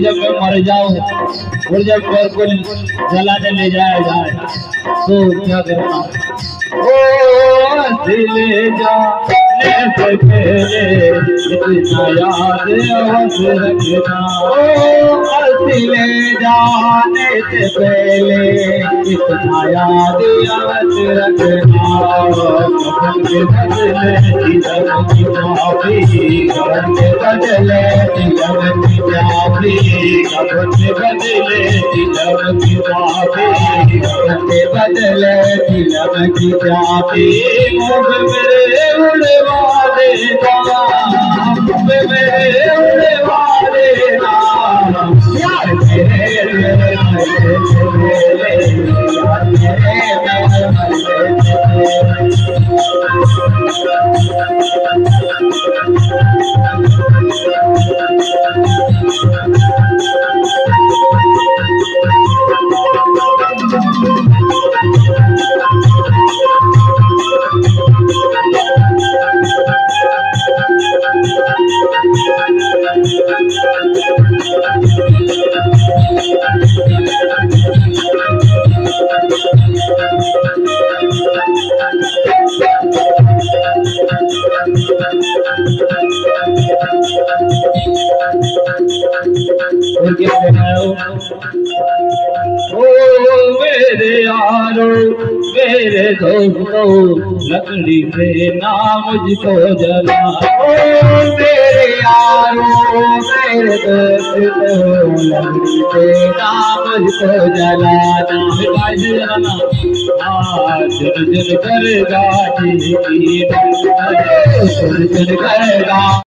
जब मैं मर जाऊं और जब मेरे को जलाने ले जाया जाए तो क्या करना? ओ दिल जाने से पहले इतना याद अवश्य रखना। ओ दिल जाने से पहले इतना याद अवश्य रखना। कफन के बदले तिलक की चाबी, कफन के बदले तिलक की चाबी, कफन के बदले तिलक की चाबी, कफन के बदले तिलक की चाबी। मुझ मेरे उड़े वाले मेरे उड़े वाले यार मेरे मेरे यारो मेरे दोस्तों लकड़ी से ना मुझको जला। ओ मेरे यारो मेरे दोस्तों लकड़ी से ना मुझको जलाना। जलाना जुन जुन करेगा जी, जुन जुन करेगा।